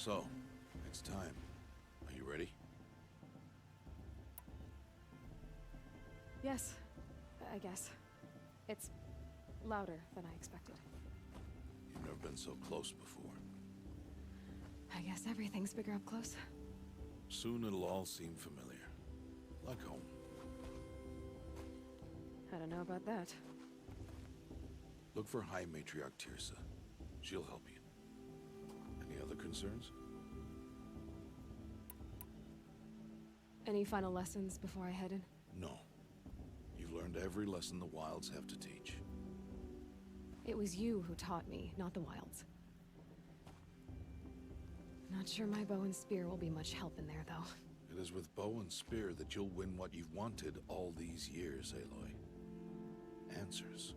So, it's time. Are you ready? Yes, I guess. It's louder than I expected. You've never been so close before. I guess everything's bigger up close. Soon it'll all seem familiar. Like home. I don't know about that. Look for High Matriarch Teersa. She'll help you. Any other concerns? Any final lessons before I head in? No. You've learned every lesson the Wilds have to teach. It was you who taught me, not the Wilds. Not sure my bow and spear will be much help in there, though. It is with bow and spear that you'll win what you've wanted all these years, Aloy. Answers.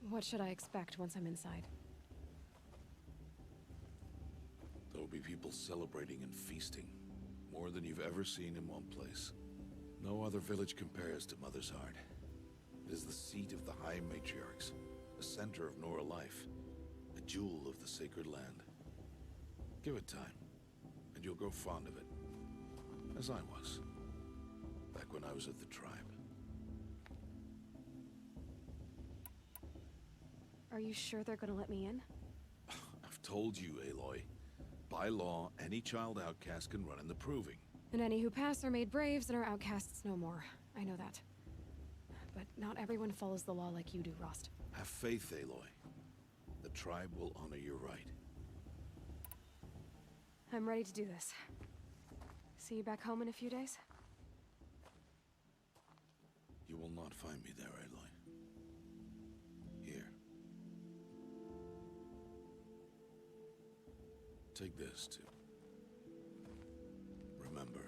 What should I expect once I'm inside? There'll be people celebrating and feasting. More than you've ever seen in one place. No other village compares to Mother's Heart. It is the seat of the High Matriarchs, the center of Nora life, a jewel of the sacred land. Give it time, and you'll grow fond of it. As I was, back when I was at the tribe. Are you sure they're gonna let me in? I've told you, Aloy. By law, any child outcast can run in the Proving. And any who pass are made braves and are outcasts no more. I know that. But not everyone follows the law like you do, Rost. Have faith, Aloy. The tribe will honor your right. I'm ready to do this. See you back home in a few days? You will not find me there, Aloy. Here. Take this, too. Remember.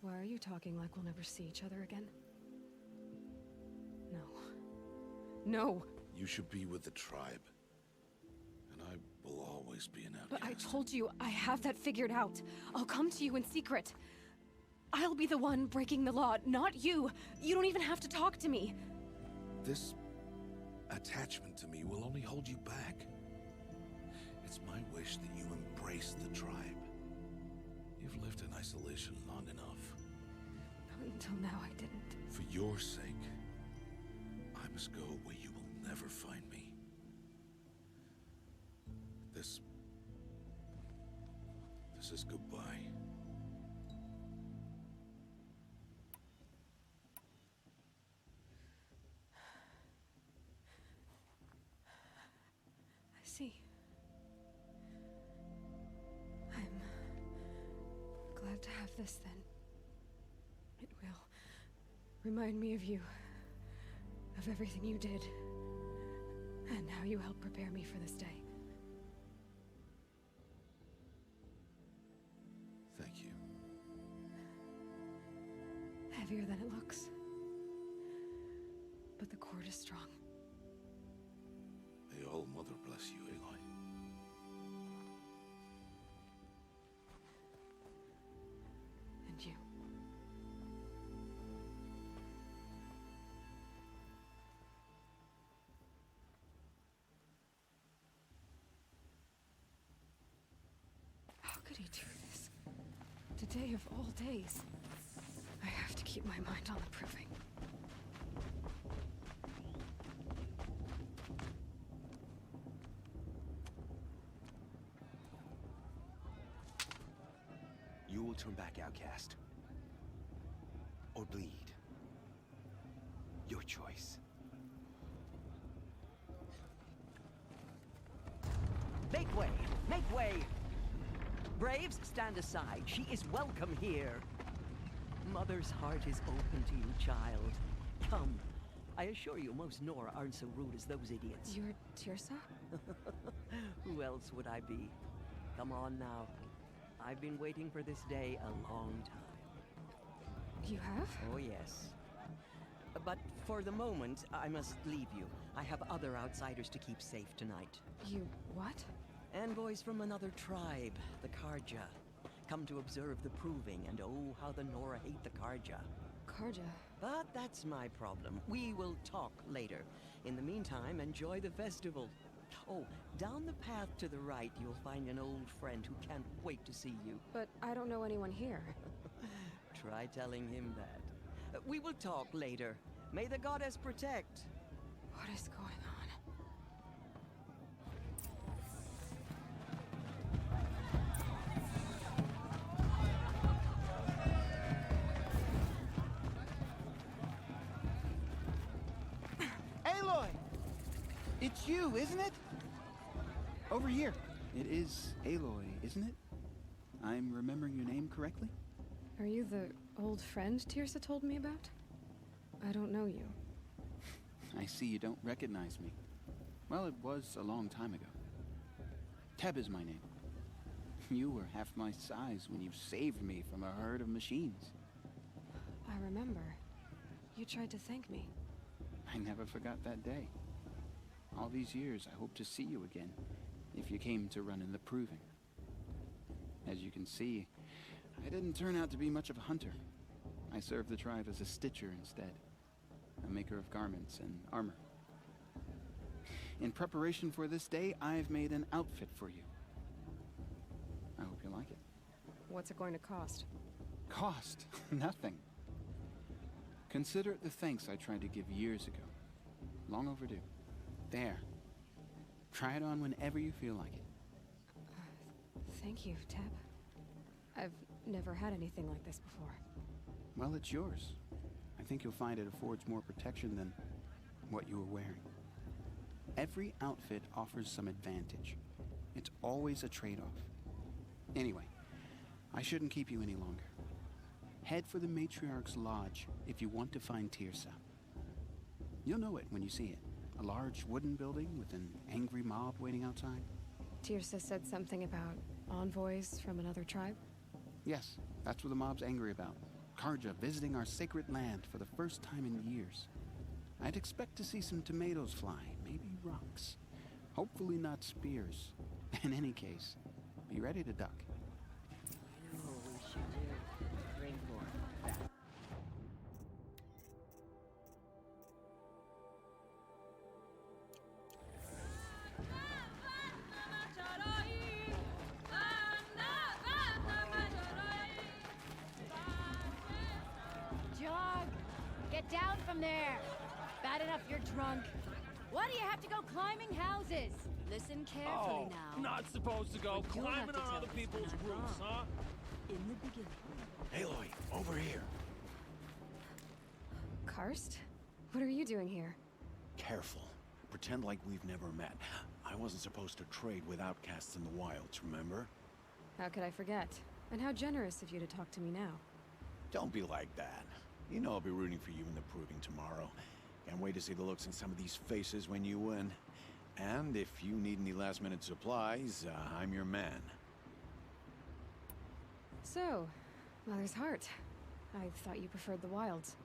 Why are you talking like we'll never see each other again? No. No! You should be with the tribe. And I will always be an outcast. But I told you, I have that figured out. I'll come to you in secret. I'll be the one breaking the law, not you. You don't even have to talk to me. This attachment to me will only hold you back. It's my wish that you embrace the tribe. You've lived in isolation long enough. Until now, I didn't. For your sake, I must go where you will never find me. This is goodbye. I see. I'm glad to have this then. It will remind me of you, of everything you did, and how you helped prepare me for this day. Thank you. Heavier than it looks. But the cord is strong. May All Mother bless you, Aloy. And you. How could he do this? Today of all days. I have to keep my mind on the Proving. You will turn back, outcast. Or bleed. Your choice. Make way! Make way! Braves, stand aside. She is welcome here. Mother's heart is open to you, child. Come. I assure you, most Nora aren't so rude as those idiots. You're Teersa? Who else would I be? Come on now. I've been waiting for this day a long time. You have? Oh, yes. But for the moment, I must leave you. I have other outsiders to keep safe tonight. You what? Envoys from another tribe, the Carja. Come to observe the Proving, and oh, how the Nora hate the Carja. Carja? But that's my problem. We will talk later. In the meantime, enjoy the festival. Oh, down the path to the right, you'll find an old friend who can't wait to see you. But I don't know anyone here. Try telling him that. We will talk later. May the goddess protect. What is going on? Aloy! It's you, isn't it? Over here. It is Aloy, isn't it? I'm remembering your name correctly? Are you the old friend Tirsa told me about? I don't know you. I see you don't recognize me. Well, it was a long time ago. Teb is my name. You were half my size when you saved me from a herd of machines. I remember. You tried to thank me. I never forgot that day. All these years, I hope to see you again, if you came to run in the Proving. As you can see, I didn't turn out to be much of a hunter. I served the tribe as a stitcher instead, a maker of garments and armor. In preparation for this day, I've made an outfit for you. I hope you like it. What's it going to cost? Cost? Nothing. Consider it the thanks I tried to give years ago. Long overdue. There. Try it on whenever you feel like it. Thank you, Teb. I've never had anything like this before. Well, it's yours. I think you'll find it affords more protection than what you were wearing. Every outfit offers some advantage. It's always a trade-off. Anyway, I shouldn't keep you any longer. Head for the Matriarch's Lodge if you want to find Tirsa. You'll know it when you see it. A large wooden building with an angry mob waiting outside. Tirsa said something about envoys from another tribe? Yes, that's what the mob's angry about. Karja visiting our sacred land for the first time in years. I'd expect to see some tomatoes fly, maybe rocks. Hopefully not spears. In any case, be ready to duck. You know what we should do? Drink more. Jog! Get down from there! Bad enough you're drunk. Why do you have to go climbing houses? Listen carefully now. Not supposed to go Or you'll have climbing to on tell other us people's when I'm roofs, wrong. huh? In the beginning. Aloy, over here. Karst? What are you doing here? Careful. Pretend like we've never met. I wasn't supposed to trade with outcasts in the wilds, remember? How could I forget? And how generous of you to talk to me now. Don't be like that. You know I'll be rooting for you in the Proving tomorrow. Can't wait to see the looks in some of these faces when you win. And if you need any last-minute supplies, I'm your man. So, Mother's Heart. I thought you preferred the wilds.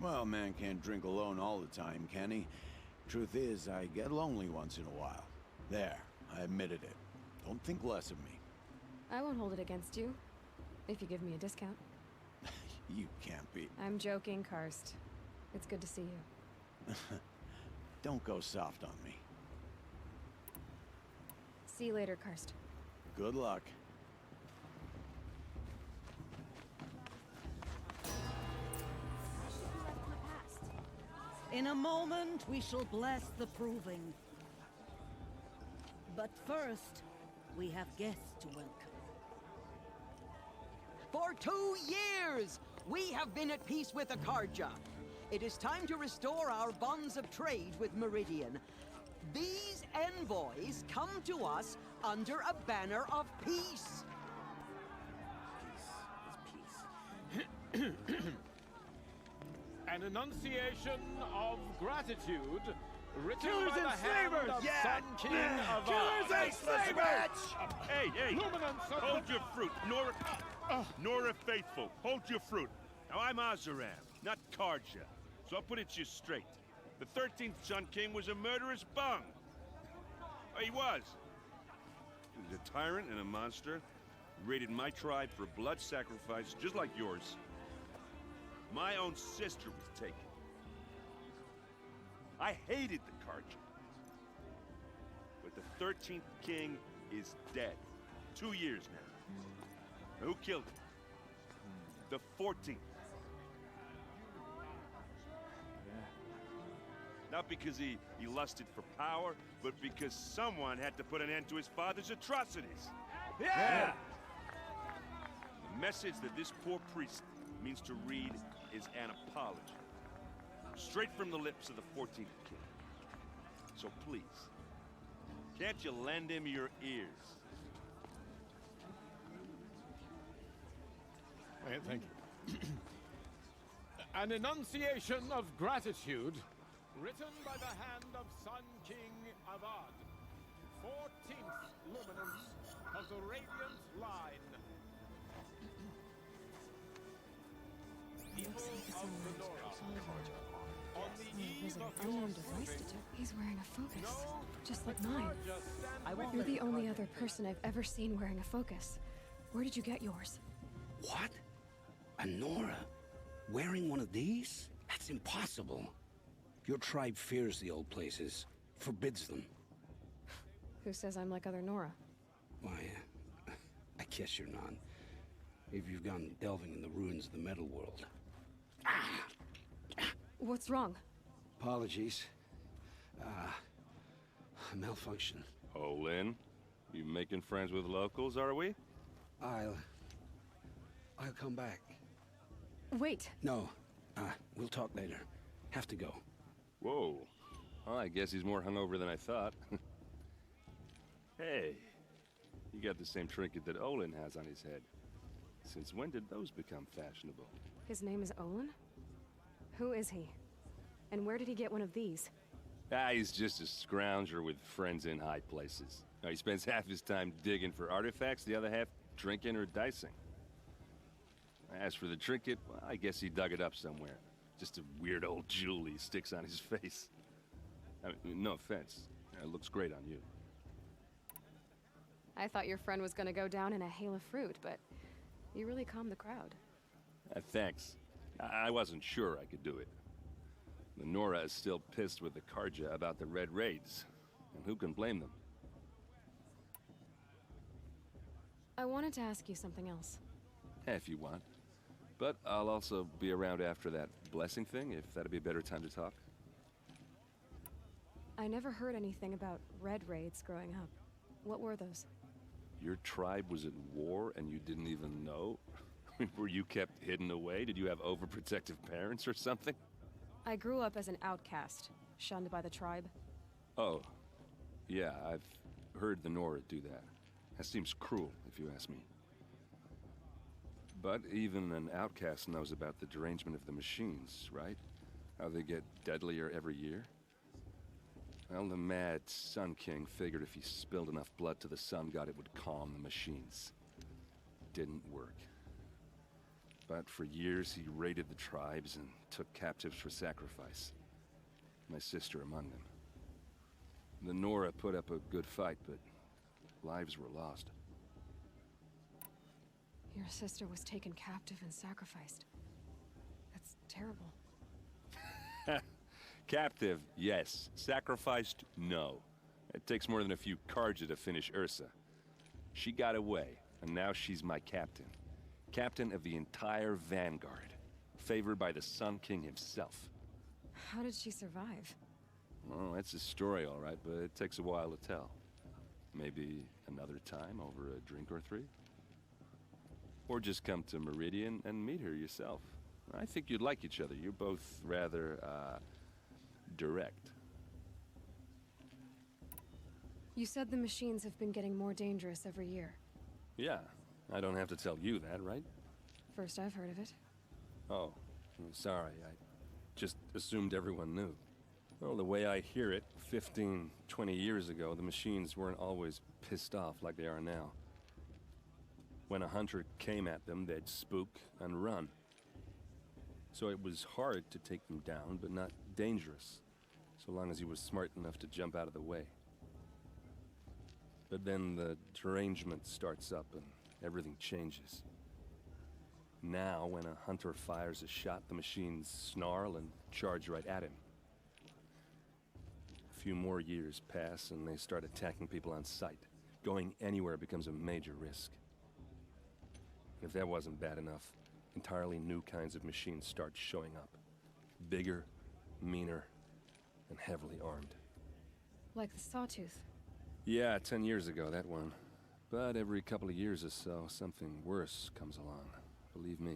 Well, man can't drink alone all the time, can he? Truth is, I get lonely once in a while. There, I admitted it. Don't think less of me. I won't hold it against you, if you give me a discount. You can't be. I'm joking, Karst. It's good to see you. Don't go soft on me. See you later, Karst. Good luck. In a moment, we shall bless the Proving. But first, we have guests to welcome. For 2 years, we have been at peace with the Karja. It is time to restore our bonds of trade with Meridian. These envoys come to us under a banner of peace. An enunciation of gratitude written Killers by the and hand slavers! of Yeah! Sun King of Killers and slavers! Hey, hey! Luminance of Hold your fruit, Nora Faithful. Hold your fruit. Now I'm Azaram, not Karja, so I'll put it to you straight. The 13th Sun King was a murderous bung. Oh, he was. He was a tyrant and a monster. He raided my tribe for blood sacrifice, just like yours. My own sister was taken. I hated the Carja. But the 13th king is dead. 2 years now. Who killed him? The 14th. Not because he lusted for power, but because someone had to put an end to his father's atrocities. Yeah! The message that this poor priest means to read is an apology. Straight from the lips of the 14th king. So please, can't you lend him your ears? Thank you. An enunciation of gratitude written by the hand of Sun King Avad, 14th luminance of the Radiant Line. People of the Nora, on the eve of your Unknown device proving detector. He's wearing a focus, no just like mine. Carja stands You're the only other person I've ever seen wearing a focus. Where did you get yours? What? A Nora? Wearing one of these? That's impossible. Your tribe fears the old places, forbids them. Who says I'm like other Nora? Why, I guess you're not. If you've gone delving in the ruins of the metal world. What's wrong? Apologies. A malfunction. Oh, Lynn, you making friends with locals, are we? I'll come back. Wait. No, we'll talk later. Have to go. Whoa. Well, I guess he's more hungover than I thought. Hey, you got the same trinket that Olin has on his head. Since when did those become fashionable? His name is Olin? Who is he? And where did he get one of these? He's just a scrounger with friends in high places. Now, he spends half his time digging for artifacts, the other half drinking or dicing. As for the trinket, well, I guess he dug it up somewhere. Just a weird old jewel he sticks on his face. I mean, no offense. It looks great on you. I thought your friend was gonna go down in a hail of fruit, but you really calmed the crowd. Thanks. I wasn't sure I could do it. The Nora is still pissed with the Carja about the Red Raids. And who can blame them? I wanted to ask you something else. If you want. But I'll also be around after that blessing thing, if that'd be a better time to talk. I never heard anything about Red Raids growing up. What were those? Your tribe was at war and you didn't even know? Were you kept hidden away? Did you have overprotective parents or something? I grew up as an outcast, shunned by the tribe. Oh. Yeah, I've heard the Nora do that. That seems cruel, if you ask me. But even an outcast knows about the derangement of the machines, right? How they get deadlier every year? Well, the mad Sun King figured if he spilled enough blood to the Sun God, it would calm the machines. Didn't work. But for years, he raided the tribes and took captives for sacrifice. My sister among them. The Nora put up a good fight, but lives were lost. Your sister was taken captive and sacrificed. That's terrible. Captive, yes. Sacrificed, no. It takes more than a few Carja to finish Ursa. She got away, and now she's my captain. Captain of the entire Vanguard. Favored by the Sun King himself. How did she survive? Oh, that's a story, all right, but it takes a while to tell. Maybe another time over a drink or three? Or just come to Meridian and meet her yourself. I think you'd like each other. You're both rather, direct. You said the machines have been getting more dangerous every year. Yeah, I don't have to tell you that, right? First I've heard of it. Oh, I'm sorry. I just assumed everyone knew. Well, the way I hear it, 15, 20 years ago, the machines weren't always pissed off like they are now. When a hunter came at them, they'd spook and run. So it was hard to take them down, but not dangerous, so long as he was smart enough to jump out of the way. But then the derangement starts up and everything changes. Now, when a hunter fires a shot, the machines snarl and charge right at him. A few more years pass, and they start attacking people on sight. Going anywhere becomes a major risk. If that wasn't bad enough, entirely new kinds of machines start showing up. Bigger, meaner, and heavily armed. Like the Sawtooth. Yeah, 10 years ago, that one. But every couple of years or so, something worse comes along. Believe me.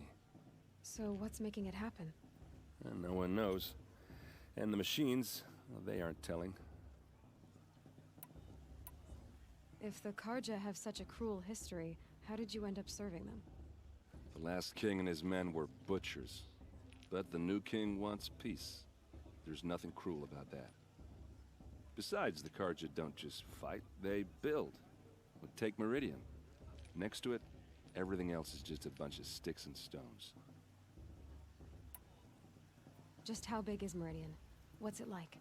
So what's making it happen? And no one knows. And the machines, well, they aren't telling. If the Karja have such a cruel history, how did you end up serving them? The last king and his men were butchers. But the new king wants peace. There's nothing cruel about that. Besides, the Karja don't just fight, they build. Well, take Meridian. Next to it, everything else is just a bunch of sticks and stones. Just how big is Meridian? What's it like?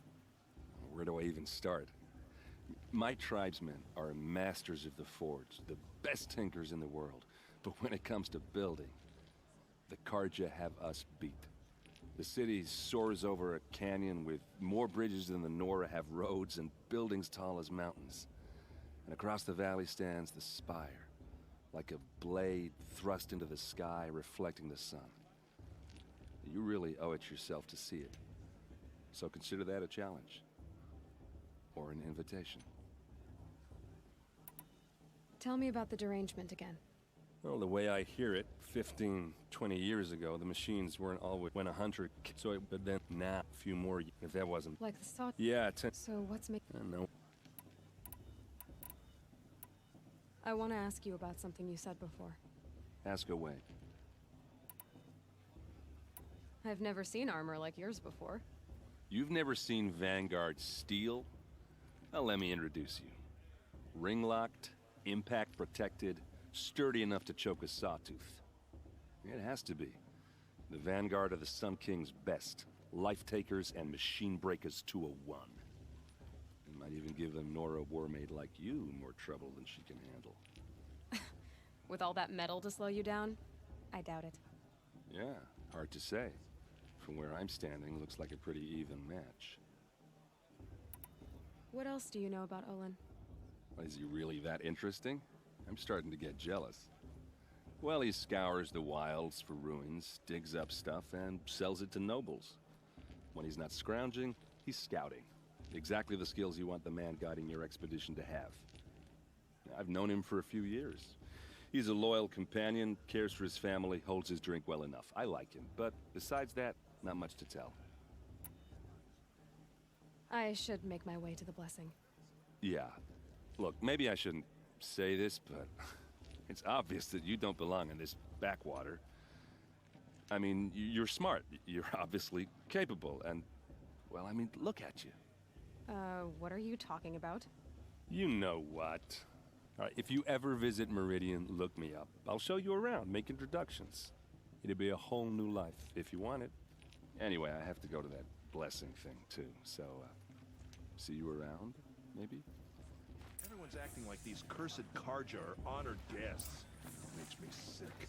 Where do I even start? My tribesmen are masters of the forge, the best tinkers in the world. But when it comes to building, the Karja have us beat. The city soars over a canyon with more bridges than the Nora have roads and buildings tall as mountains. And across the valley stands the spire, like a blade thrust into the sky reflecting the sun. You really owe it yourself to see it. So consider that a challenge. Or an invitation. Tell me about the derangement again. Well, the way I hear it, 15, 20 years ago, the machines weren't always when a hunter... but then now, a few more, if that wasn't... Like the Sawtooth? Yeah, So what's making... no. I want to ask you about something you said before. Ask away. I've never seen armor like yours before. You've never seen Vanguard steel? Well, let me introduce you. Ring-locked, impact-protected, sturdy enough to choke a sawtooth. It has to be. The Vanguard of the Sun King's best. Life-takers and machine-breakers to a one. It might even give a Nora warmaid like you more trouble than she can handle. With all that metal to slow you down? I doubt it. Yeah, hard to say. From where I'm standing, looks like a pretty even match. What else do you know about Olin? Is he really that interesting? I'm starting to get jealous. Well, he scours the wilds for ruins, digs up stuff, and sells it to nobles. When he's not scrounging, he's scouting. Exactly the skills you want the man guiding your expedition to have. I've known him for a few years. He's a loyal companion, cares for his family, holds his drink well enough. I like him, but besides that, not much to tell. I should make my way to the blessing. Yeah. Look, maybe I shouldn't say this, but it's obvious that you don't belong in this backwater. I mean, you're smart. You're obviously capable, and, well, I mean, look at you. What are you talking about? You know what. All right, if you ever visit Meridian, look me up. I'll show you around, make introductions. It'll be a whole new life, if you want it. Anyway, I have to go to that blessing thing, too, so, see you around, maybe? Everyone's acting like these cursed Karja are honored guests. Makes me sick.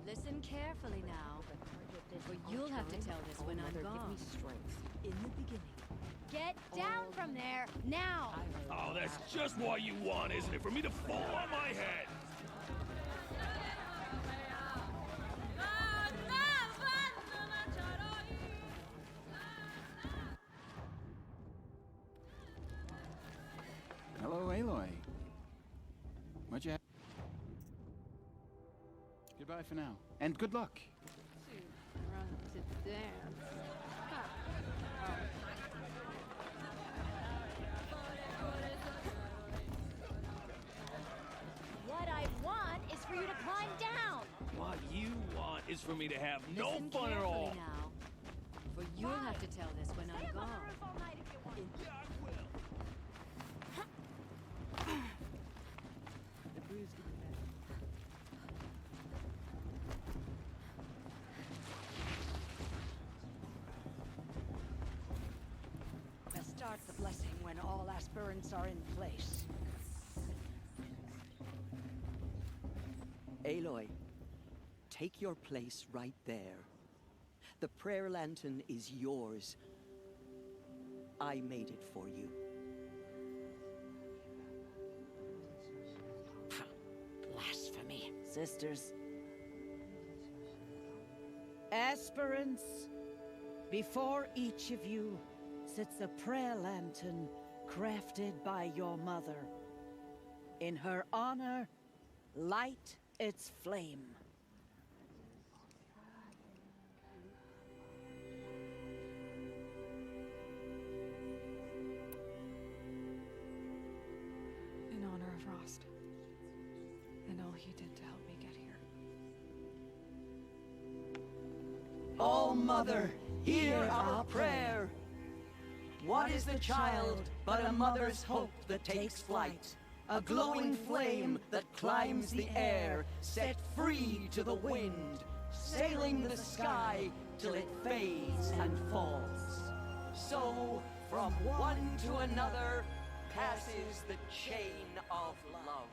Listen carefully now, for you'll have to tell this when I'm gone. Give me strength. In the beginning. Get down from there, now! Oh, that's just what you want, isn't it? For me to fall on my head! Hello, Aloy. What'd you have? Goodbye for now. And good luck. to dance. Huh. Oh. What I want is for you to climb down. What you want is for me to have no Listen fun at all. carefully now, for you'll have to tell this when I'm gone. The bruise can be better. Best start the blessing when all aspirants are in place. Aloy, take your place right there. The prayer lantern is yours. I made it for you. Blasphemy. Sisters. Aspirants, before each of you sits a prayer lantern crafted by your mother. In her honor, light its flame. In honor of Rost. And all he did to help me get here. All Mother, hear our prayer. What is the child but a mother's hope that takes flight? A glowing flame that climbs the air, set free to the wind, sailing the sky till it fades and falls. So, from one to another, passes the chain of love.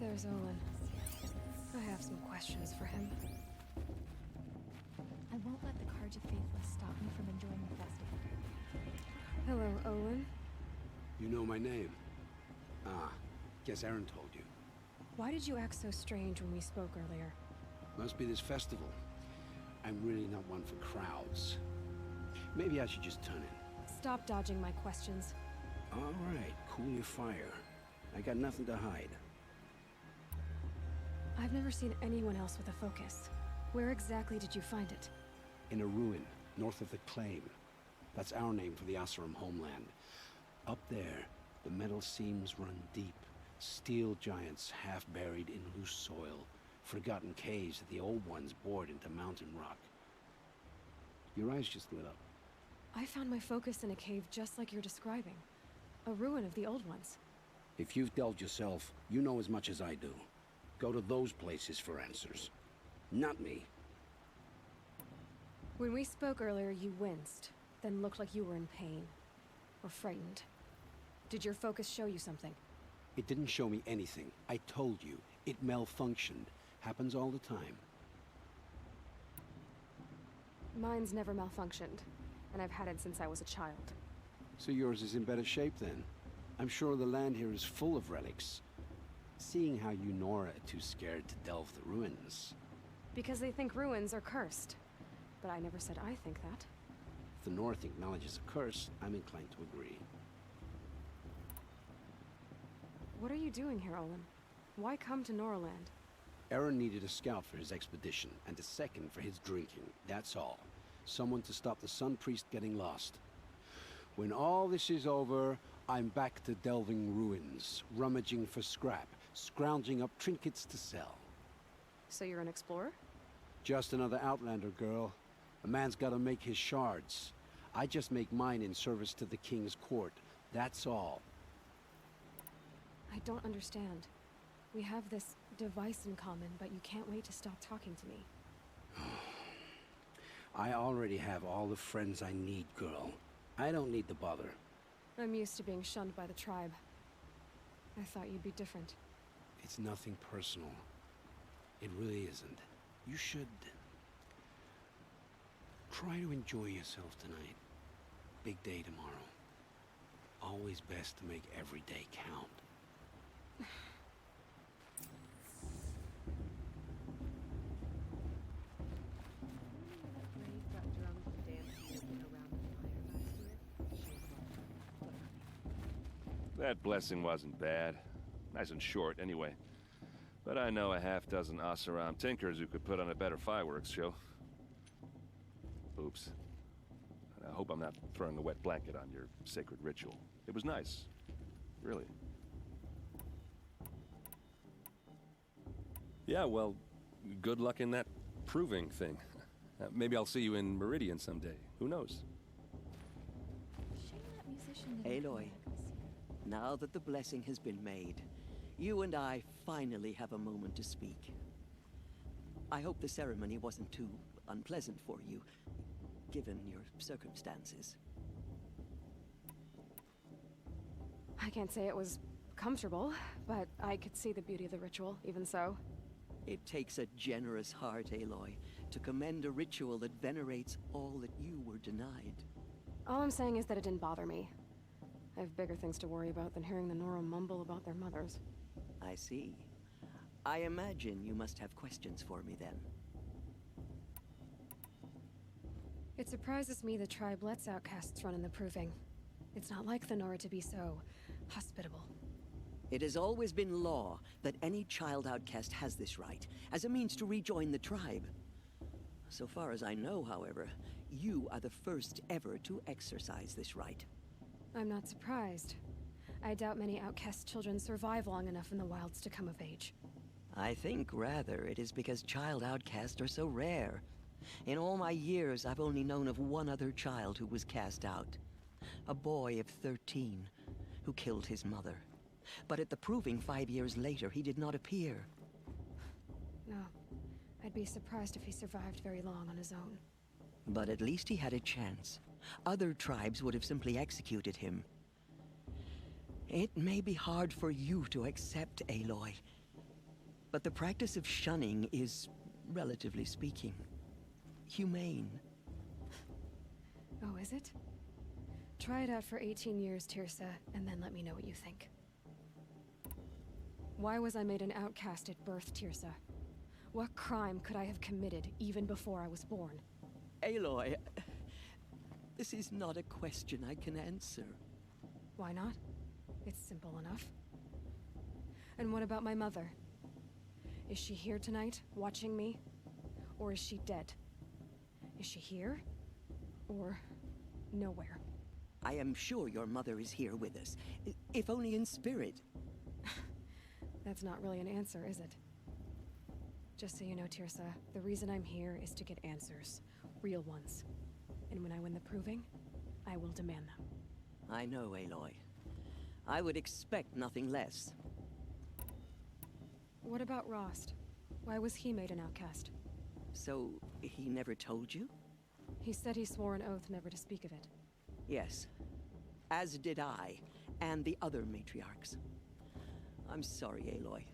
There's Olin. I have some questions for him. I won't let the Carja Faithless stop me from enjoying the festival. Hello, Olin. You know my name? Ah, guess Aaron told you. Why did you act so strange when we spoke earlier? Must be this festival. I'm really not one for crowds. Maybe I should just turn in. Stop dodging my questions. All right, cool your fire. I got nothing to hide. I've never seen anyone else with a focus. Where exactly did you find it? In a ruin, north of the Claim. That's our name for the Oseram homeland. Up there, the metal seams run deep. Steel giants half buried in loose soil. Forgotten caves that the old ones bored into mountain rock. Your eyes just lit up. I found my focus in a cave just like you're describing. A ruin of the old ones. If you've delved yourself, you know as much as I do. Go to those places for answers. Not me. When we spoke earlier, you winced, then looked like you were in pain. Or frightened. Did your focus show you something? It didn't show me anything. I told you. It malfunctioned. Happens all the time. Mine's never malfunctioned, and I've had it since I was a child. So yours is in better shape then? I'm sure the land here is full of relics. Seeing how you Nora are too scared to delve the ruins. Because they think ruins are cursed. But I never said I think that. If the North acknowledges a curse, I'm inclined to agree. What are you doing here, Olin? Why come to Noraland? Aaron needed a scout for his expedition, and a second for his drinking. That's all. Someone to stop the Sun Priest getting lost. When all this is over, I'm back to delving ruins, rummaging for scrap, scrounging up trinkets to sell. So you're an explorer? Just another Outlander, girl. A man's gotta make his shards. I just make mine in service to the King's court. That's all. I don't understand. We have this device in common, but you can't wait to stop talking to me. I already have all the friends I need, girl. I don't need the bother. I'm used to being shunned by the tribe. I thought you'd be different. It's nothing personal. It really isn't. You should... try to enjoy yourself tonight. Big day tomorrow. Always best to make every day count. That blessing wasn't bad. Nice and short, anyway. But I know a half-dozen Oseram tinkers who could put on a better fireworks show. Oops. I hope I'm not throwing a wet blanket on your sacred ritual. It was nice. Really. Yeah, well, good luck in that proving thing. Maybe I'll see you in Meridian someday. Who knows? Aloy, now that the blessing has been made, you and I finally have a moment to speak. I hope the ceremony wasn't too unpleasant for you, given your circumstances. I can't say it was comfortable, but I could see the beauty of the ritual, even so. It takes a generous heart, Aloy, to commend a ritual that venerates all that you were denied. All I'm saying is that it didn't bother me. I have bigger things to worry about than hearing the Nora mumble about their mothers. I see. I imagine you must have questions for me then. It surprises me the tribe lets outcasts run in the proving. It's not like the Nora to be so hospitable. It has always been law that any child outcast has this right, as a means to rejoin the tribe. So far as I know, however, you are the first ever to exercise this right. I'm not surprised. I doubt many outcast children survive long enough in the wilds to come of age. I think, rather, it is because child outcasts are so rare. In all my years, I've only known of one other child who was cast out. A boy of 13, who killed his mother. But at the proving 5 years later, he did not appear. No. I'd be surprised if he survived very long on his own. But at least he had a chance. Other tribes would have simply executed him. It may be hard for you to accept, Aloy, but the practice of shunning is, relatively speaking, humane. Oh, is it? Try it out for 18 years, Tirsa, and then let me know what you think. Why was I made an outcast at birth, Tirsa? What crime could I have committed even before I was born? Aloy, this is not a question I can answer. Why not? It's simple enough. And what about my mother? Is she here tonight, watching me? Or is she dead? Is she here? Or nowhere? I am sure your mother is here with us, if only in spirit. That's not really an answer, is it? Just so you know, Tirsa, the reason I'm here is to get answers. Real ones. And when I win the proving, I will demand them. I know, Aloy. I would expect nothing less. What about Rost? Why was he made an outcast? So, he never told you? He said he swore an oath never to speak of it. Yes. As did I, and the other matriarchs. I'm sorry, Aloy,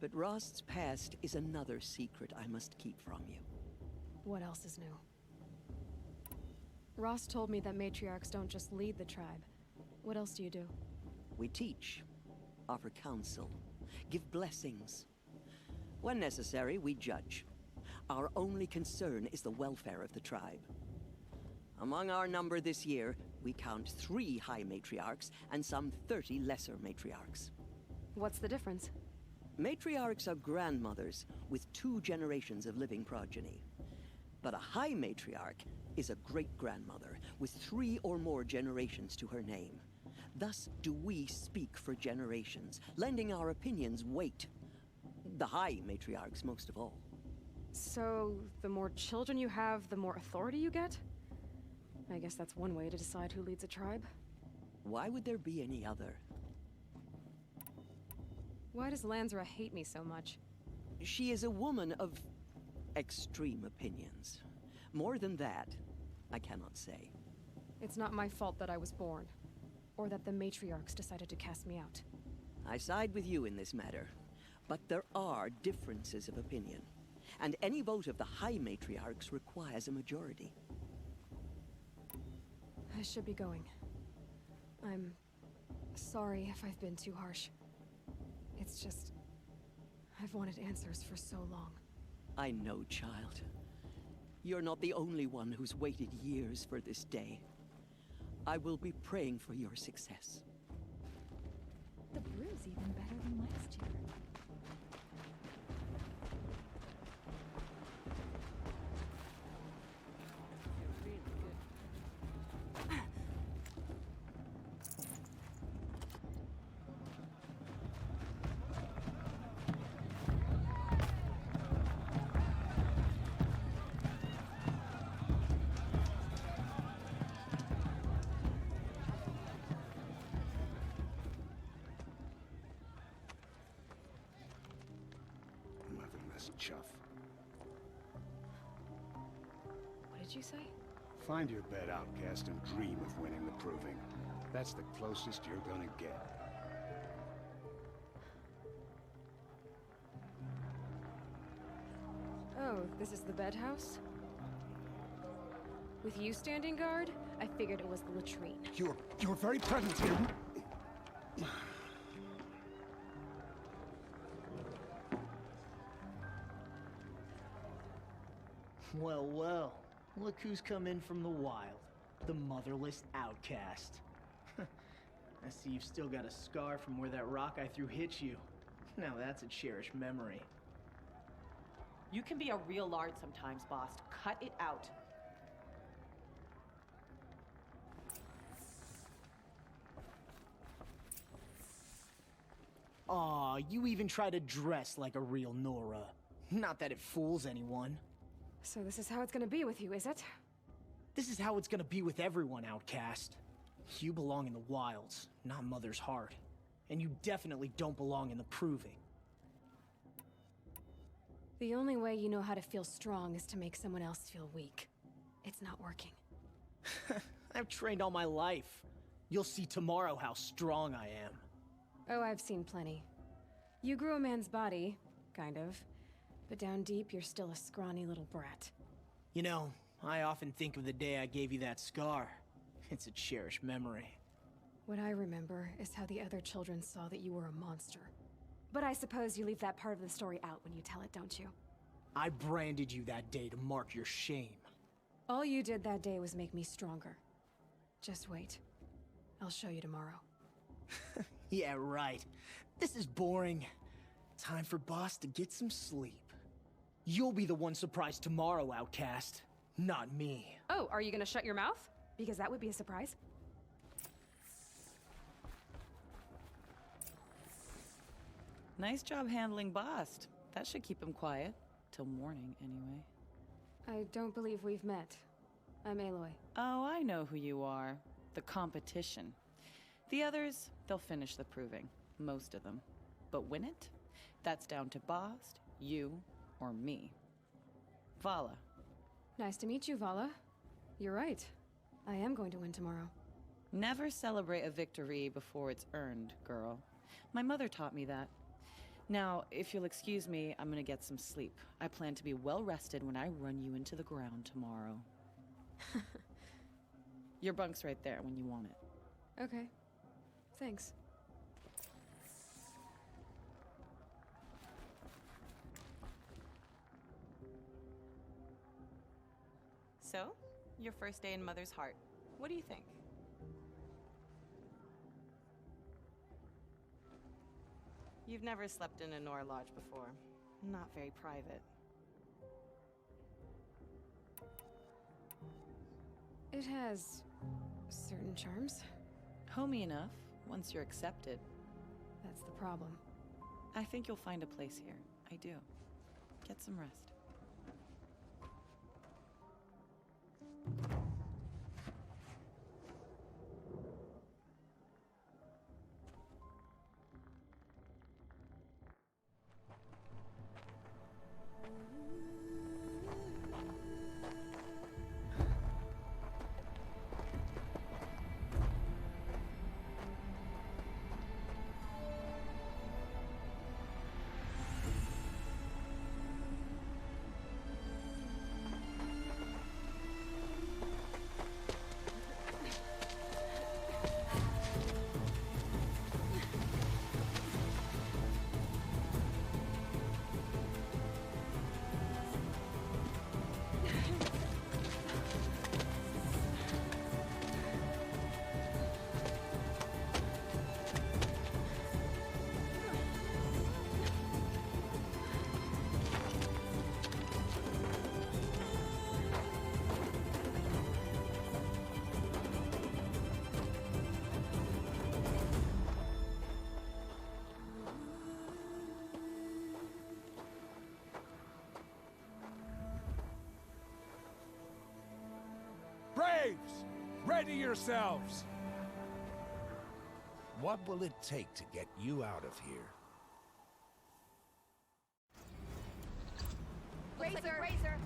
but Rost's past is another secret I must keep from you. What else is new? Rost told me that matriarchs don't just lead the tribe. What else do you do? We teach, offer counsel, give blessings. When necessary, we judge. Our only concern is the welfare of the tribe. Among our number this year, we count 3 high matriarchs and some 30 lesser matriarchs. What's the difference? Matriarchs are grandmothers with 2 generations of living progeny. But a high matriarch is a great-grandmother with 3 or more generations to her name. Thus do we speak for generations, lending our opinions weight. The high matriarchs most of all. So, the more children you have, the more authority you get? I guess that's one way to decide who leads a tribe. Why would there be any other? Why does Lansra hate me so much? She is a woman of extreme opinions. More than that, I cannot say. It's not my fault that I was born, or that the matriarchs decided to cast me out. I side with you in this matter, but there are differences of opinion, and any vote of the high matriarchs requires a majority. I should be going. I'm sorry if I've been too harsh. It's just, I've wanted answers for so long. I know, child. You're not the only one who's waited years for this day. I will be praying for your success. the brew's even better than last year. Motherless chuff. What did you say? Find your bed, outcast, and dream of winning the proving. That's the closest you're gonna get. Oh, this is the bed house? With you standing guard, I figured it was the latrine. Your very presence here. Well, well. Look who's come in from the wild. The motherless outcast. I see you've still got a scar from where that rock I threw hit you. Now that's a cherished memory. You can be a real lard sometimes, boss. Cut it out. Aw, you even try to dress like a real Nora. Not that it fools anyone. So this is how it's gonna be with you, is it? This is how it's gonna be with everyone, outcast. You belong in the wilds, not Mother's Heart. And you definitely don't belong in the Proving. The only way you know how to feel strong is to make someone else feel weak. It's not working. I've trained all my life. You'll see tomorrow how strong I am. Oh, I've seen plenty. You grew a man's body, kind of. But down deep, you're still a scrawny little brat. You know, I often think of the day I gave you that scar. It's a cherished memory. What I remember is how the other children saw that you were a monster. But I suppose you leave that part of the story out when you tell it, don't you? I branded you that day to mark your shame. All you did that day was make me stronger. Just wait. I'll show you tomorrow. Yeah, right. This is boring. Time for Boss to get some sleep. You'll be the one surprised tomorrow, outcast. Not me. Oh, are you gonna shut your mouth? Because that would be a surprise. Nice job handling Bast. That should keep him quiet. Till morning, anyway. I don't believe we've met. I'm Aloy. Oh, I know who you are. The competition. The others, they'll finish the proving. Most of them. But win it? That's down to Bast, you, or me. Vala. Nice to meet you, Vala. You're right. I am going to win tomorrow. Never celebrate a victory before it's earned, girl. My mother taught me that. Now, if you'll excuse me, I'm gonna get some sleep. I plan to be well rested when I run you into the ground tomorrow. Your bunk's right there when you want it. Okay. Thanks. So, your first day in Mother's Heart. What do you think? You've never slept in a Nora Lodge before. Not very private. It has certain charms. Homey enough, once you're accepted. That's the problem. I think you'll find a place here. I do. Get some rest. Braves! Ready yourselves! What will it take to get you out of here? Razor!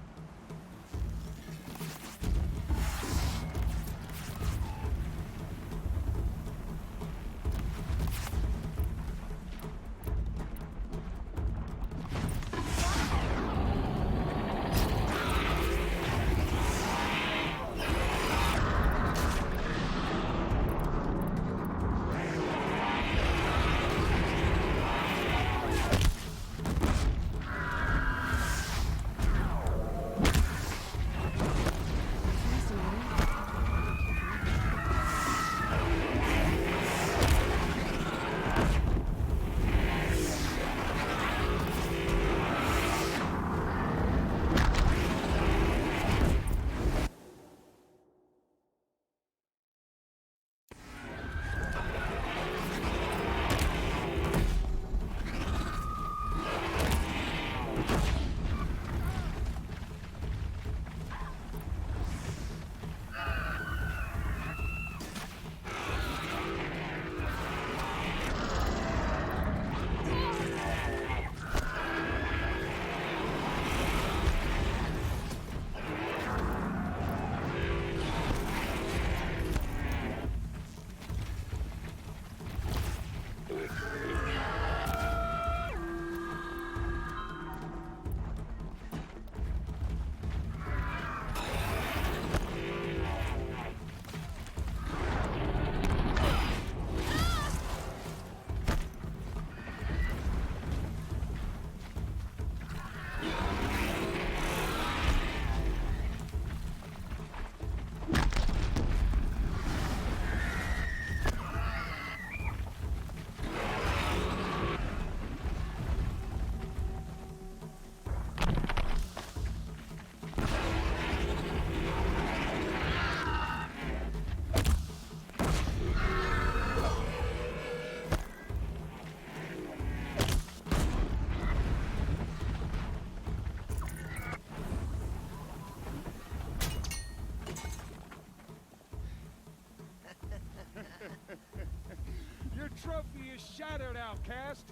Your trophy is shattered, outcast.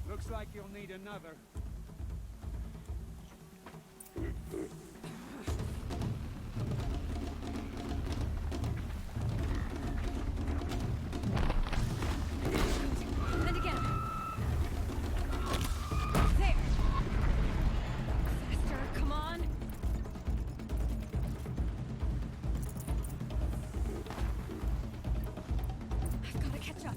Looks like you'll need another. And again. There. Faster, come on. I've got to catch up.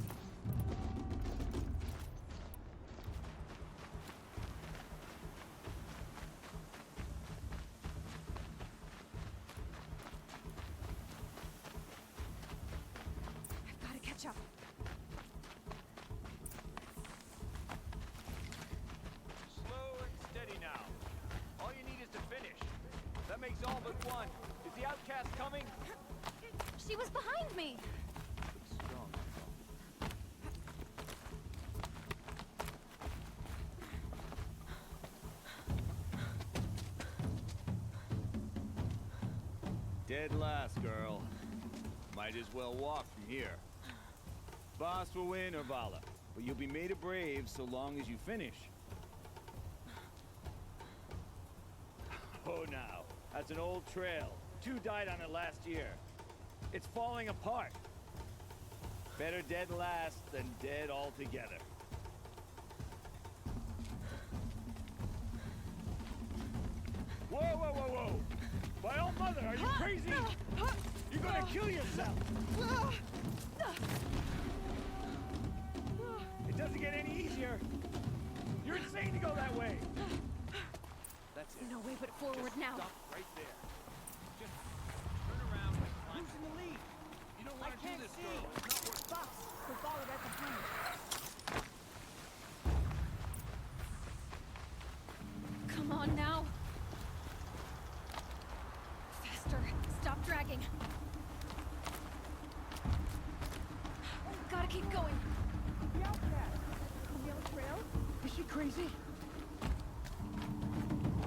I've got to catch up. Slow and steady now. All you need is to finish. That makes all but one. Is the outcast coming? She was behind me! Strong. Dead last, girl. Might as well walk from here. Boss will win, Urvala, but you'll be made a brave so long as you finish. Oh, now, that's an old trail. 2 died on it last year. It's falling apart. Better dead last than dead altogether. Whoa, whoa, whoa, whoa! My old mother, are you crazy? You're gonna kill yourself! It doesn't get any easier. You're insane to go that way. That's it. No way but forward now. Stop right there. Just turn around and climb. Who's in the lead? You don't want to do this, girl. It's not worth it. Boss, we're followed right behind. Come on now. Faster. Stop dragging. Gotta keep going. The outcast. On the old trail? Is she crazy?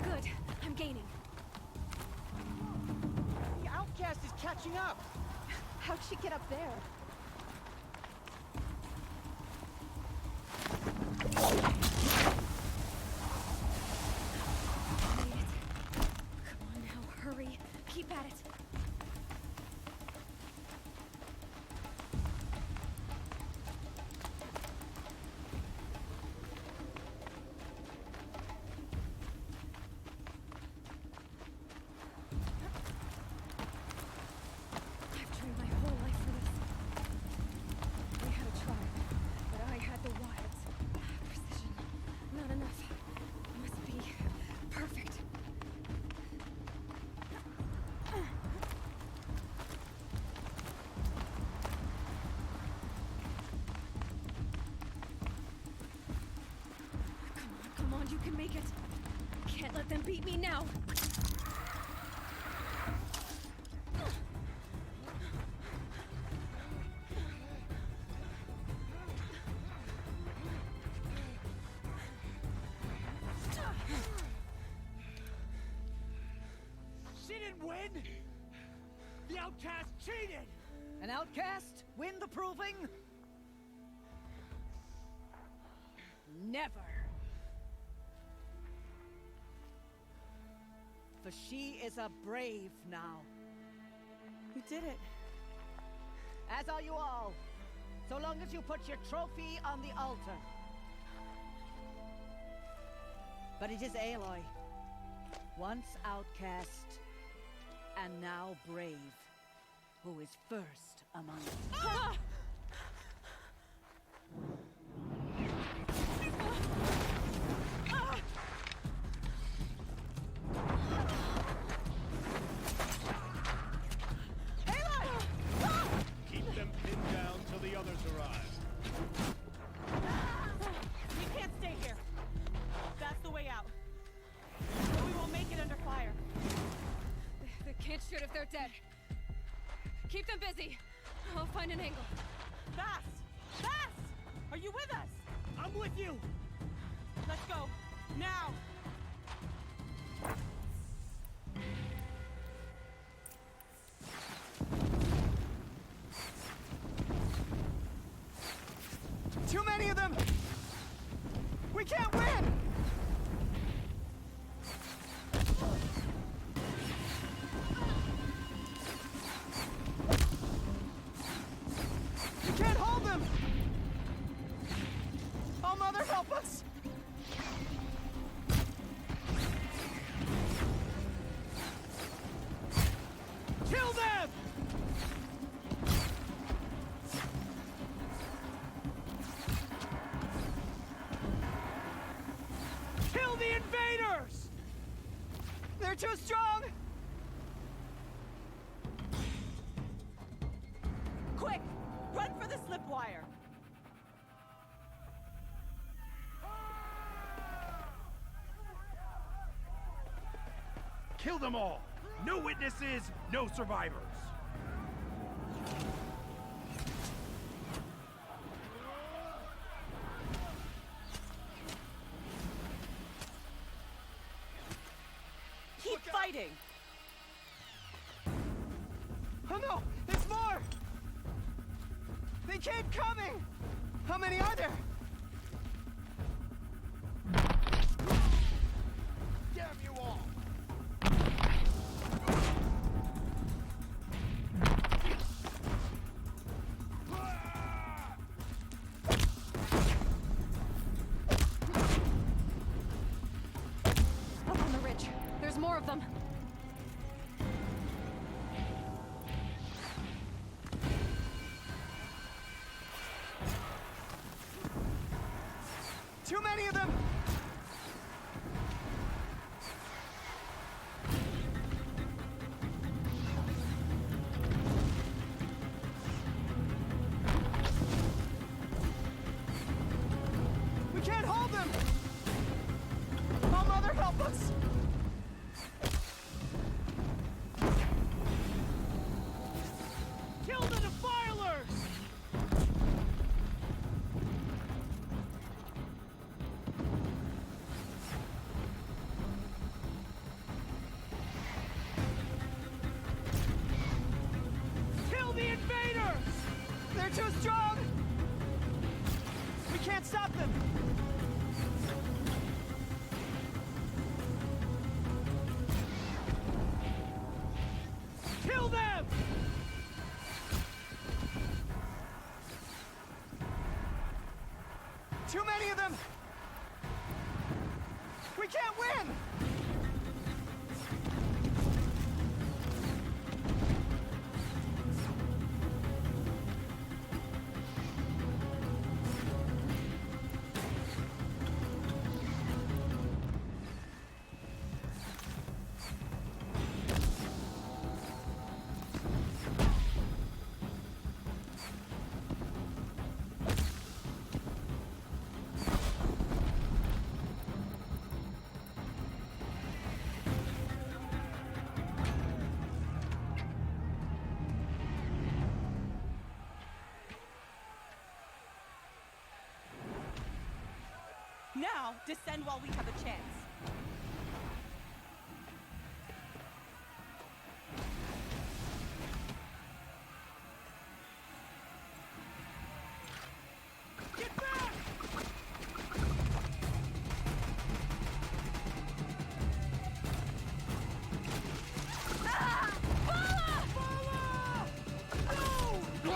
Good. I'm gaining. The outcast is catching catching up! How'd she get up there? Made it. Come on now, hurry. Keep at it. I've trained my whole life for this. We had a tribe, but I had the wilds. Precision, not enough. Must be perfect. Come on, you can make it. Can't let them beat me now. She didn't win! The outcast cheated! An outcast win the proving? Never. For she is a brave now. You did it. As are you all. So long as you put your trophy on the altar. But it is Aloy. Once outcast, and now brave, who is first among us. Ah! Keep them pinned down till the others arrive. We can't stay here. That's the way out. We won't make it under fire. They can't shoot if they're dead. Keep them busy. I'll find an angle. Fast! Fast! Are you with us? I'm with you! Let's go. Now! Too many of them! We can't win! We can't hold them! Oh, Mother, help us! Kill them! Kill the invaders! They're too strong! Quick! Run for the slip wire! Kill them all! No witnesses, no survivors! Keep fighting! Oh no! There's more! They keep coming! How many are there? Damn you all! Up on the ridge. There's more of them. Too many of them! We can't hold them! Oh, Mother, help us! Kill the defilers! They're too strong! We can't stop them! Kill them! Too many of them! We can't win! Now, descend while we have a chance. Get back! Ah! Bala! No!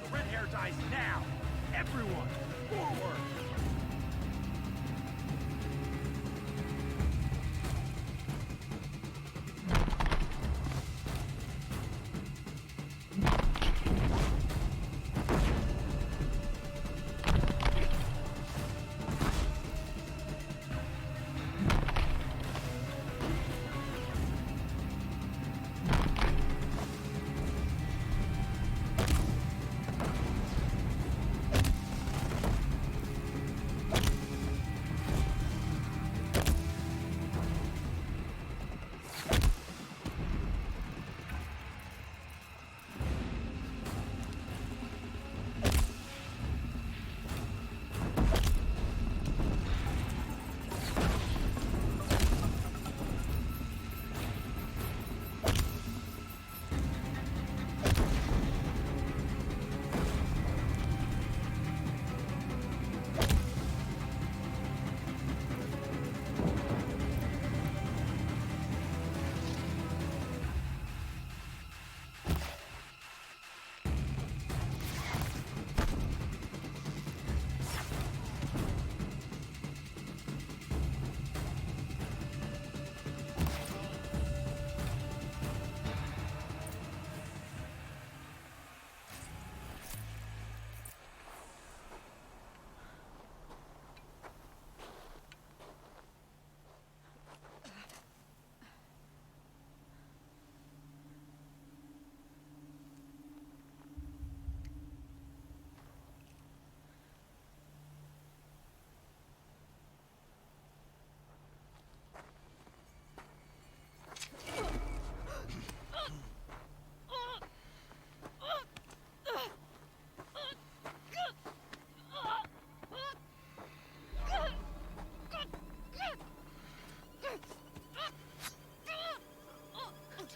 The red hair dies now! Everyone, forward!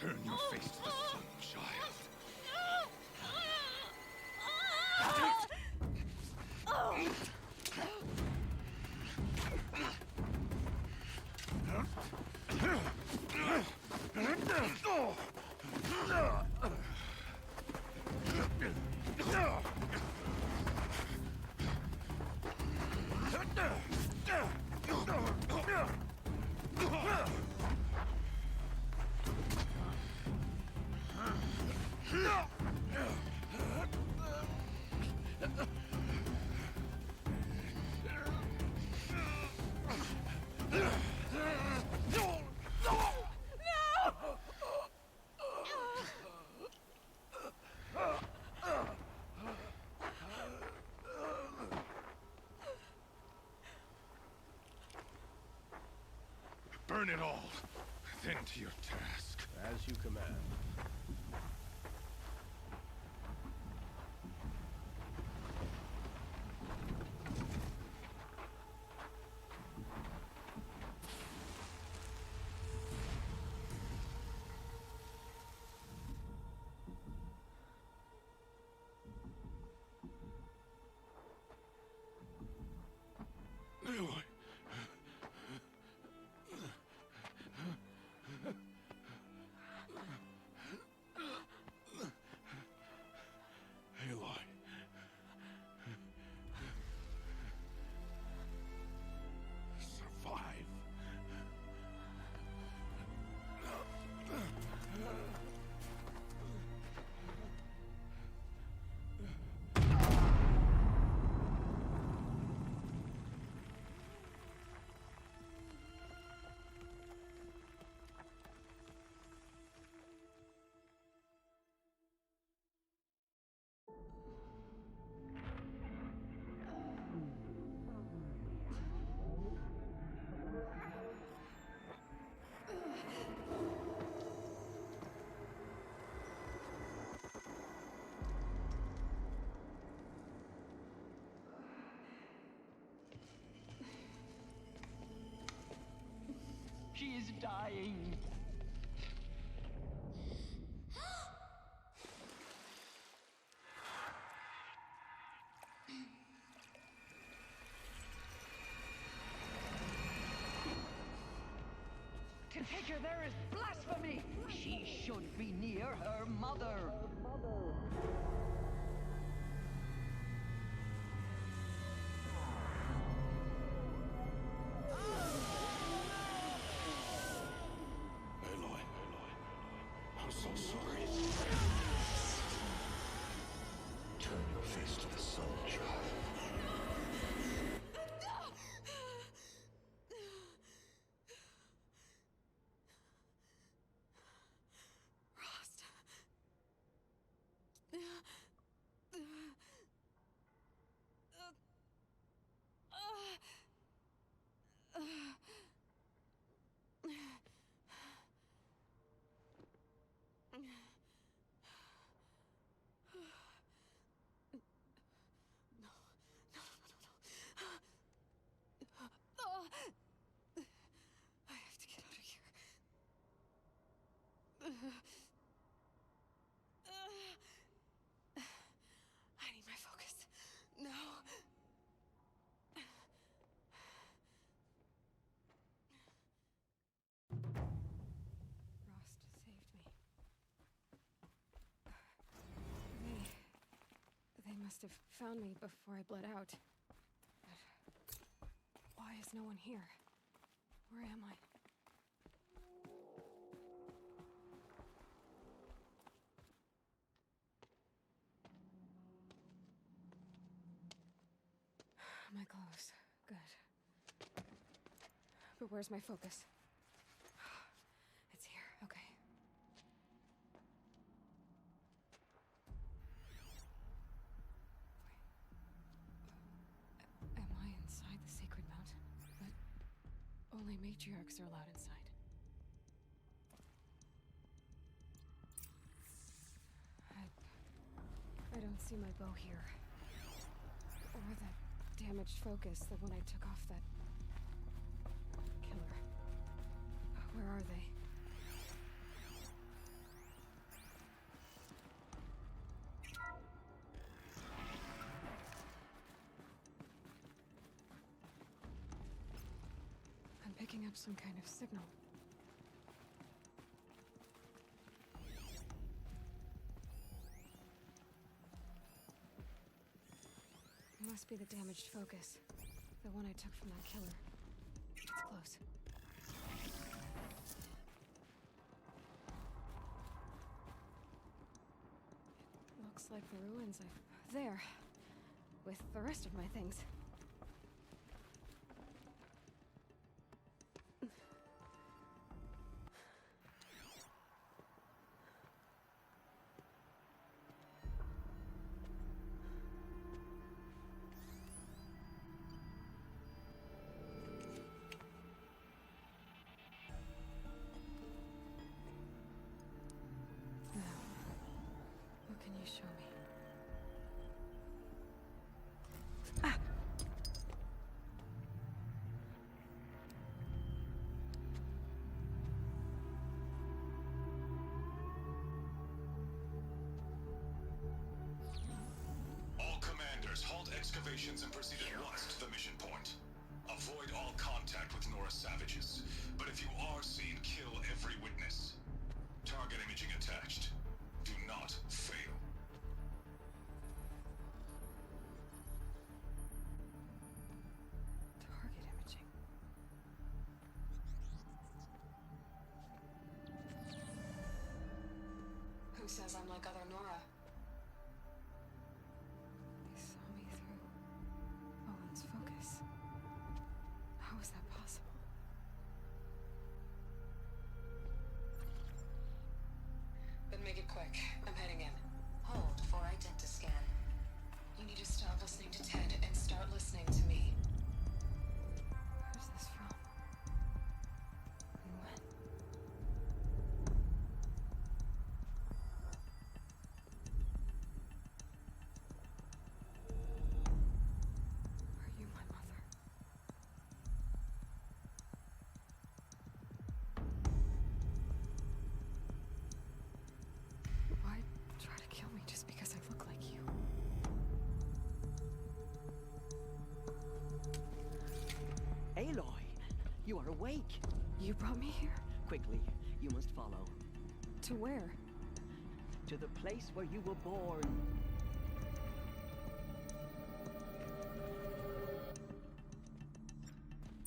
Turn your face to the sun, child. Burn it all, then to your task. As you command. is dying. To take her there is blasphemy! She should be near her mother. Aloy, I'm so sorry. Turn your face to the sun, child. Rost. I have to get out of here. I need my focus. No. Rost saved me. They must have found me before I bled out. But why is no one here? Where am I? My clothes. Good. But where's my focus? It's here. Okay. Am I inside the Sacred Mountain? But only matriarchs are allowed inside. I don't see my bow here. Or that damaged focus that when I took off that killer. Where are they? I'm picking up some kind of signal. It must be the damaged focus. The one I took from that killer. It's close. It looks like the ruins of... There. With the rest of my things. What can you show me? Ah! All commanders, halt excavations and proceed at once to the mission point. Avoid all contact with Nora savages. But if you are seen, kill every witness. Target imaging attached. Do not fail. Target imaging. Who says I'm like other Nora? They saw me through Owen's focus. How is that possible? Then make it quick. I'm heading in. Hold for identiscan. You need to stop listening to Ted and start listening to me. Where's this from? And when? Are you my mother? awake! You brought me here? Quickly, you must follow. To where? To the place where you were born.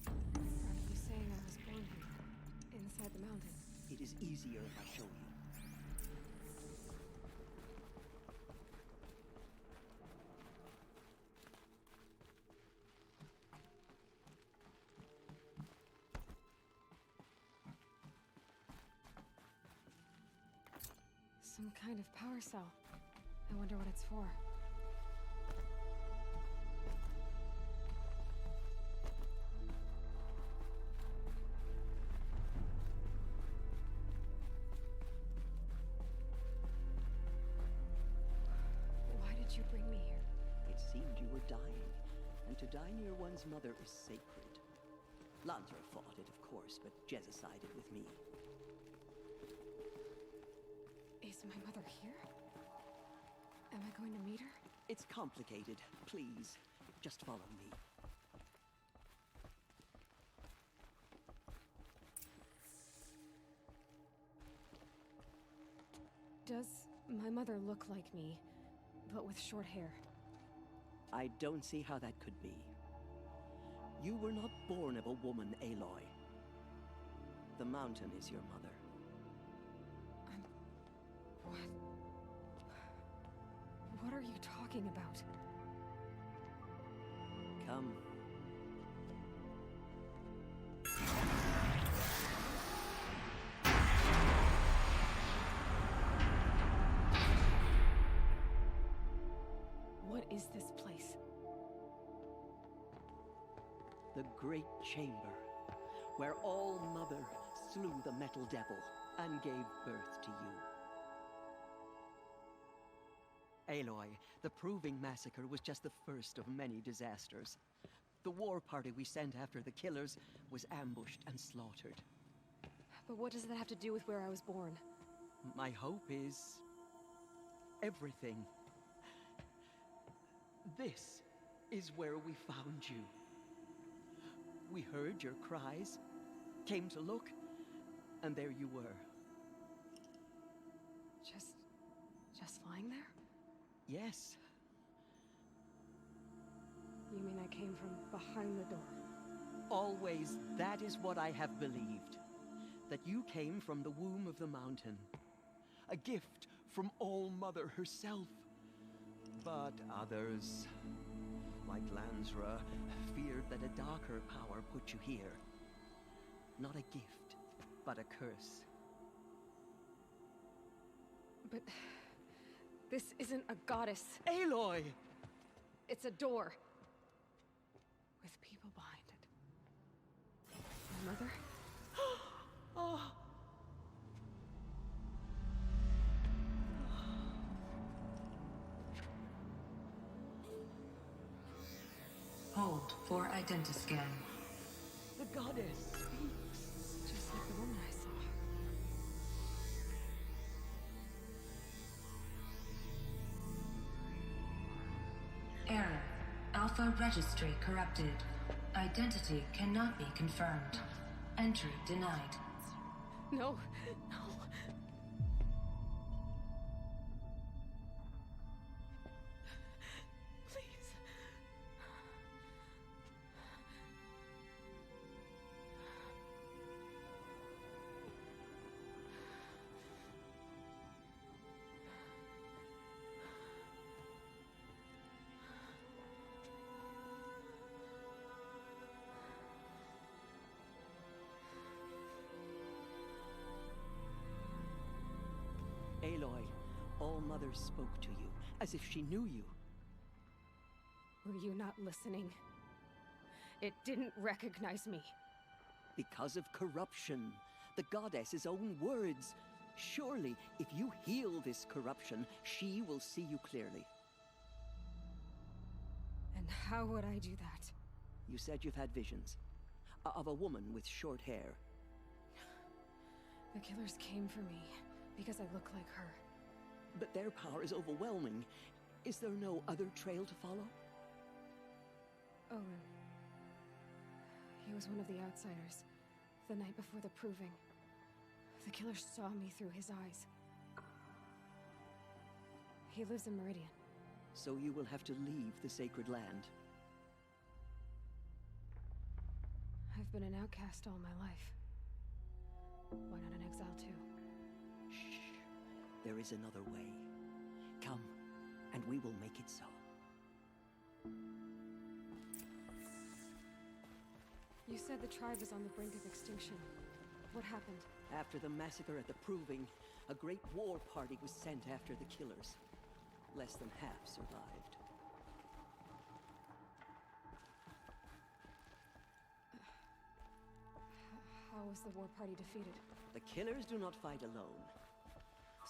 Are you saying I was born here? Inside the mountain? It is easier if I show you. Some kind of power cell. I wonder what it's for. Why did you bring me here? It seemed you were dying, and to die near one's mother is sacred. Lansra fought it, of course, but Jezza sided with me. Is my mother here? Am I going to meet her? It's complicated. Please, just follow me. Does my mother look like me, but with short hair? I don't see how that could be. You were not born of a woman, Aloy. The mountain is your mother. What? What are you talking about? Come. What is this place? The Great Chamber, where All-Mother slew the Metal Devil and gave birth to you. Aloy, the Proving Massacre was just the first of many disasters. The war party we sent after the killers was ambushed and slaughtered. But what does that have to do with where I was born? My hope is... everything. This is where we found you. We heard your cries, came to look, and there you were. Just lying there? Yes. You mean I came from behind the door? Always, that is what I have believed. That you came from the womb of the mountain. A gift from All-Mother herself. But others, like Lansra, feared that a darker power put you here. Not a gift, but a curse. But... this isn't a goddess. Aloy! It's a door. With people behind it. My mother? Oh. Hold for identiscan. The goddess speaks. Just like the woman I saw. Error. Alpha registry corrupted. Identity cannot be confirmed. Entry denied. No, no. Please. Aloy, All-Mother spoke to you, as if she knew you. Were you not listening? It didn't recognize me. Because of corruption. The goddess's own words. Surely, if you heal this corruption, she will see you clearly. And how would I do that? You said you've had visions. Of a woman with short hair. The killers came for me. Because I look like her. But their power is overwhelming. Is there no other trail to follow? Owen. He was one of the outsiders. The night before the proving, the killer saw me through his eyes. He lives in Meridian. So you will have to leave the sacred land. I've been an outcast all my life. Why not an exile too? Shh. There is another way. Come, and we will make it so. You said the tribe was on the brink of extinction. What happened? After the massacre at the Proving, a great war party was sent after the killers. Less than half survived. How was the war party defeated? The killers do not fight alone.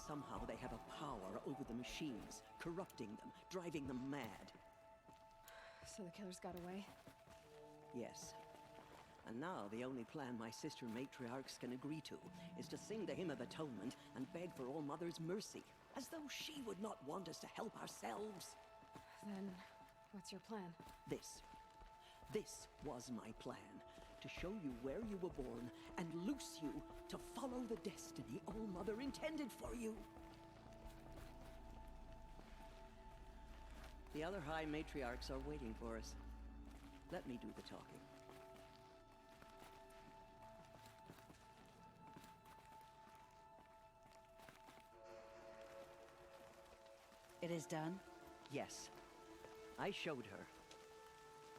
Somehow they have a power over the machines, corrupting them, driving them mad. So the killers got away? Yes. And now the only plan my sister matriarchs can agree to is to sing the Hymn of Atonement and beg for All Mother's mercy, as though she would not want us to help ourselves. Then, what's your plan? This was my plan. To show you where you were born and loose you to follow the destiny All Mother intended for you. The other High Matriarchs are waiting for us. Let me do the talking. It is done? Yes. I showed her.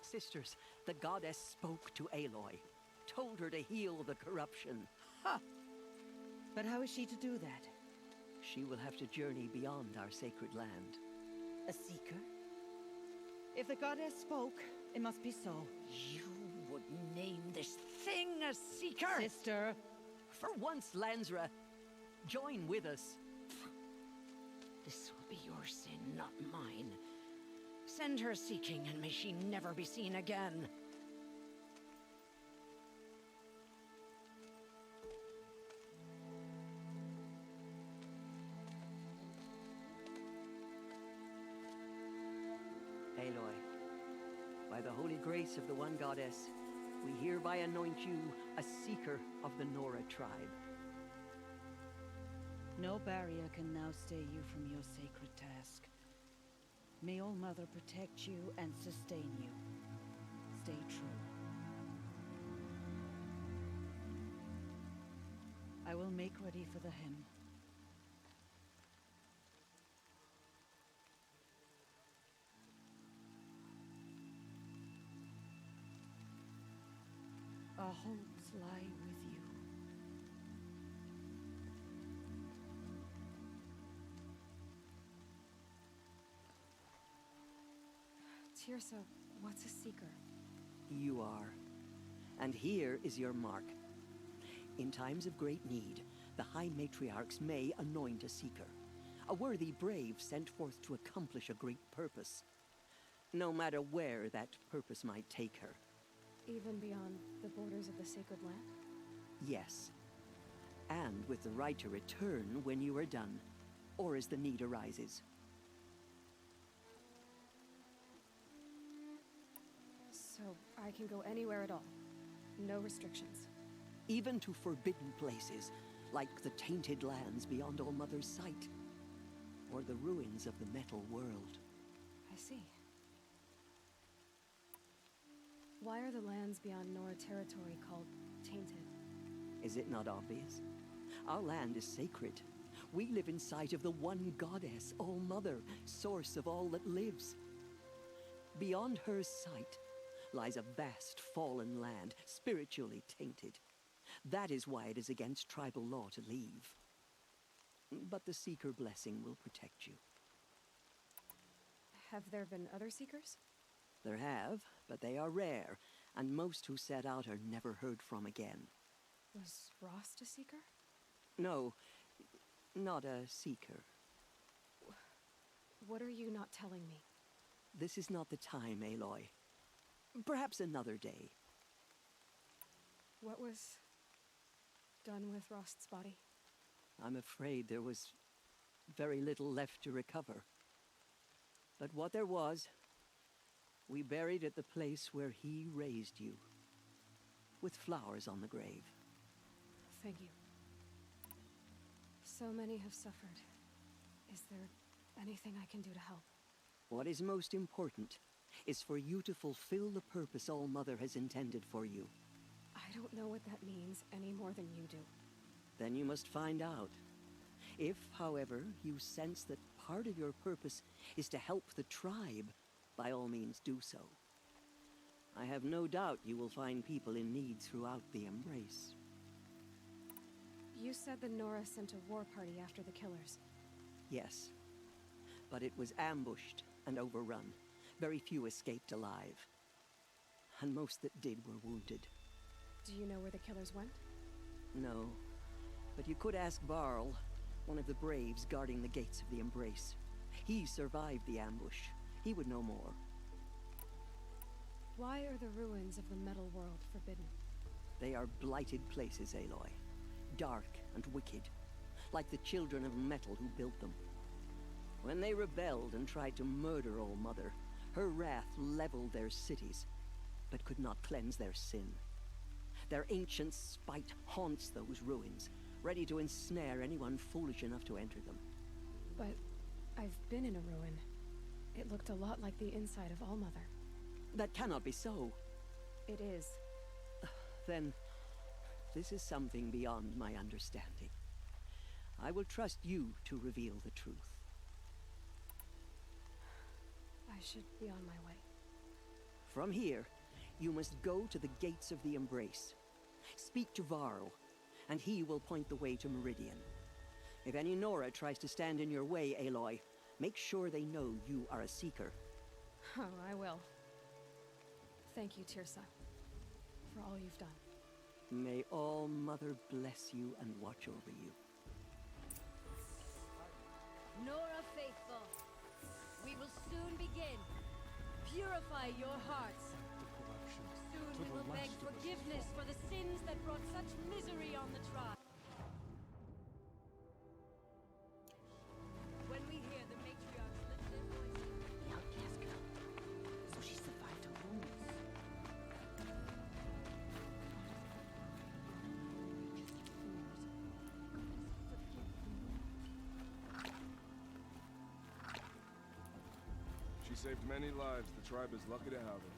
Sisters, the goddess spoke to Aloy, told her to heal the corruption. Ha! But how is she to do that? She will have to journey beyond our sacred land. A seeker? If the goddess spoke, it must be so. You would name this thing a seeker? Sister! For once, Lansra, join with us. This will be your sin, not mine. Send her seeking, and may she never be seen again. Aloy, by the holy grace of the one goddess, we hereby anoint you a seeker of the Nora tribe. No barrier can now stay you from your sacred task. May All Mother protect you and sustain you. Stay true. I will make ready for the hymn. Our hopes lie with you. Teersa, what's a seeker? You are. And here is your mark. In times of great need, the High Matriarchs may anoint a seeker. A worthy brave sent forth to accomplish a great purpose. No matter where that purpose might take her. Even beyond the borders of the sacred land? Yes. And with the right to return when you are done, or as the need arises. So I can go anywhere at all? No restrictions? Even to forbidden places, like the tainted lands beyond All Mother's sight. Or the ruins of the Metal World. I see. Why are the lands beyond Nora territory called tainted? Is it not obvious? Our land is sacred. We live in sight of the one goddess, All Mother, source of all that lives. Beyond her sight lies a vast fallen land, spiritually tainted. That is why it is against tribal law to leave. But the Seeker blessing will protect you. Have there been other Seekers? There have, but they are rare, and most who set out are never heard from again. Was Rost a Seeker? No, not a Seeker. What are you not telling me? This is not the time, Aloy. Perhaps another day. What was done with Rost's body? I'm afraid there was very little left to recover. But what there was, we buried at the place where he raised you, with flowers on the grave. Thank you. So many have suffered. Is there anything I can do to help? What is most important is for you to fulfill the purpose All Mother has intended for you. I don't know what that means any more than you do. Then you must find out. If, however, you sense that part of your purpose is to help the tribe, by all means do so. I have no doubt you will find people in need throughout the Embrace. You said the Nora sent a war party after the killers. Yes, but it was ambushed and overrun. Very few escaped alive. And most that did were wounded. Do you know where the killers went? No, but you could ask Varl, one of the Braves guarding the gates of the Embrace. He survived the ambush. He would know more. Why are the ruins of the Metal World forbidden? They are blighted places, Aloy. Dark and wicked, like the children of metal who built them. When they rebelled and tried to murder All Mother, her wrath leveled their cities, but could not cleanse their sin. Their ancient spite haunts those ruins, ready to ensnare anyone foolish enough to enter them. But I've been in a ruin. It looked a lot like the inside of All Mother. That cannot be so. It is. Then, this is something beyond my understanding. I will trust you to reveal the truth. I should be on my way. From here, you must go to the gates of the Embrace. Speak to Varl, and he will point the way to Meridian. If any Nora tries to stand in your way, Aloy, make sure they know you are a Seeker. Oh, I will. Thank you, Teersa, for all you've done. May All Mother bless you and watch over you. Nora faithful, we will soon begin. Purify your hearts. Soon we will beg forgiveness for the sins that brought such misery on the tribe. When we hear the matriarchs lift their voices, The outcast girl. So she survived her wounds. She saved many lives. The tribe is lucky to have her.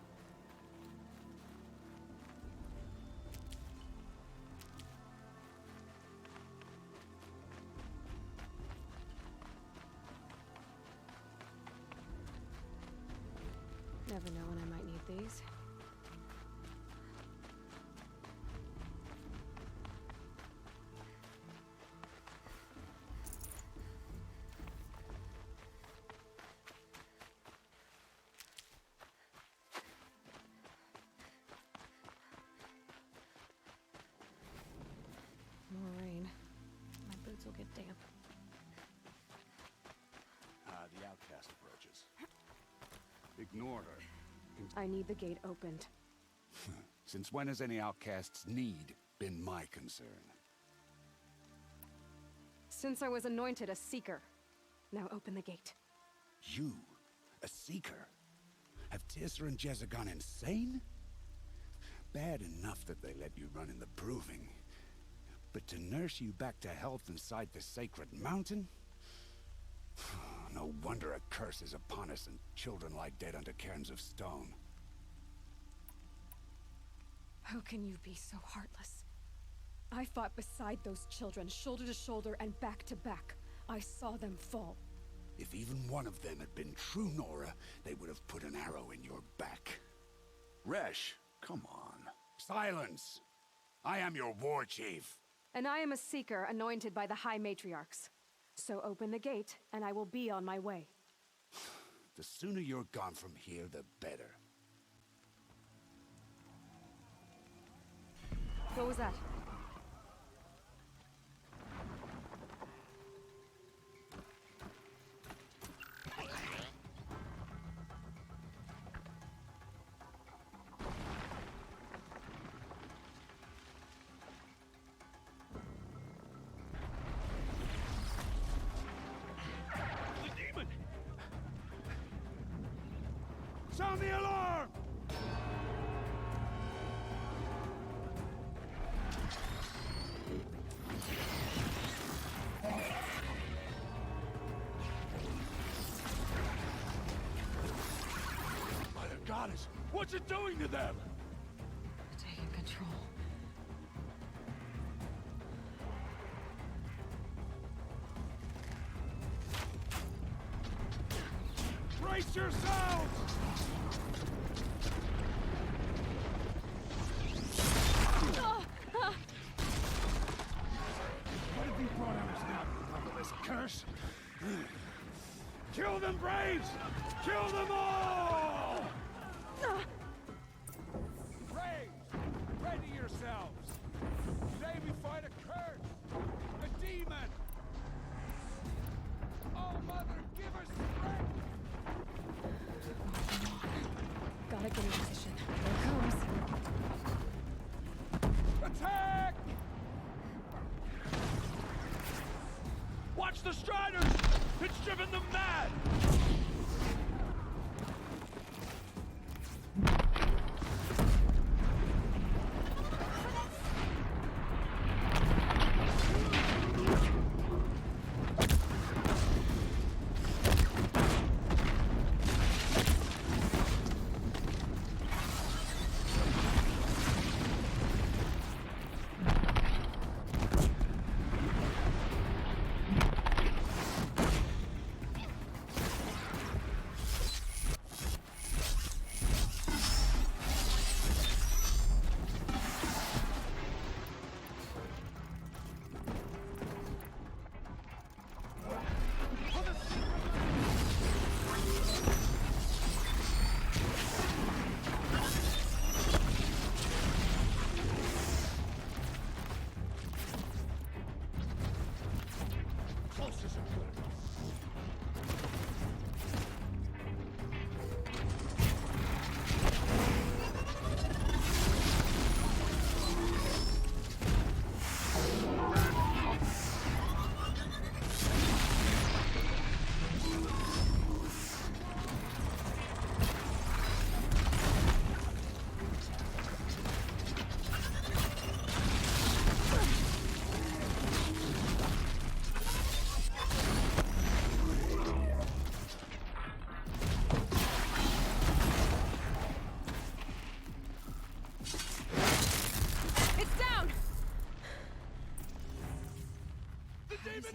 Never know when I might need these. More rain. My boots will get damp. The outcast approaches. Ignore her. I need the gate opened. Since when has any outcast's need been my concern? Since I was anointed a Seeker. Now open the gate. You? A Seeker? Have Teersa and Jezza gone insane? Bad enough that they let you run in the Proving. But to nurse you back to health inside the Sacred Mountain? No wonder a curse is upon us and children lie dead under cairns of stone. How can you be so heartless? I fought beside those children, shoulder to shoulder and back to back. I saw them fall. If even one of them had been true Nora, they would have put an arrow in your back. Resh, come on. Silence! I am your war chief. And I am a Seeker anointed by the High Matriarchs. So open the gate, and I will be on my way. The sooner you're gone from here, the better. What was that? Sound the alarm! Goddess, what's it doing to them? Taking control. Brace yourselves! What have you brought on us now, you motherless curse? Kill them, Braves! Kill them all! Braves, ready yourselves! Today we fight a curse! A demon! Oh, Mother, give us strength! Gotta get in position. Here it comes. Attack! Watch the Striders! It's driven them mad!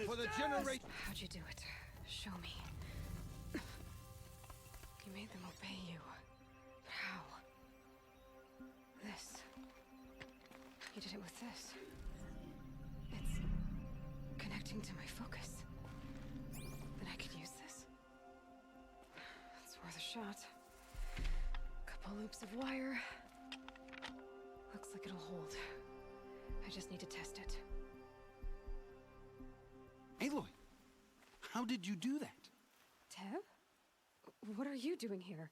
For the generation. How'd you do it? Show me. You made them obey you. How? This. You did it with this. It's connecting to my focus. Then I could use this. It's worth a shot. Couple loops of wire. Looks like it'll hold. I just need to test it. Aloy, how did you do that? Teb? What are you doing here?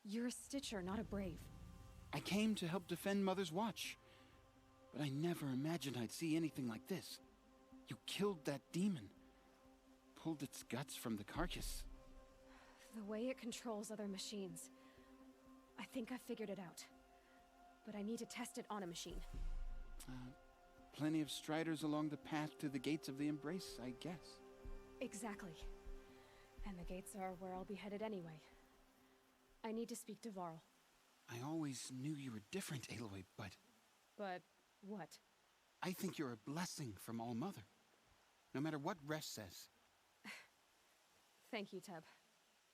You're a Stitcher, not a Brave. I came to help defend Mother's Watch, but I never imagined I'd see anything like this. You killed that demon, pulled its guts from the carcass. The way it controls other machines. I think I figured it out. But I need to test it on a machine. Plenty of Striders along the path to the gates of the Embrace, I guess. Exactly. And the gates are where I'll be headed anyway. I need to speak to Varl. I always knew you were different, Aloy, but... But what? I think you're a blessing from All-Mother. No matter what Resh says. Thank you, Teb.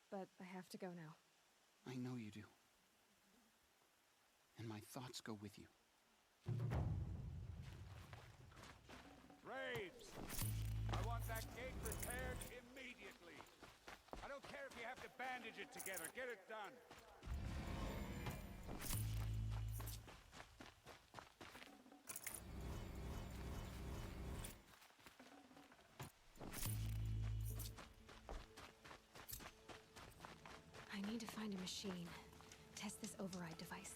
But I have to go now. I know you do. And my thoughts go with you. Braves! I want that gate repaired immediately. I don't care if you have to bandage it together. Get it done. I need to find a machine. Test this override device.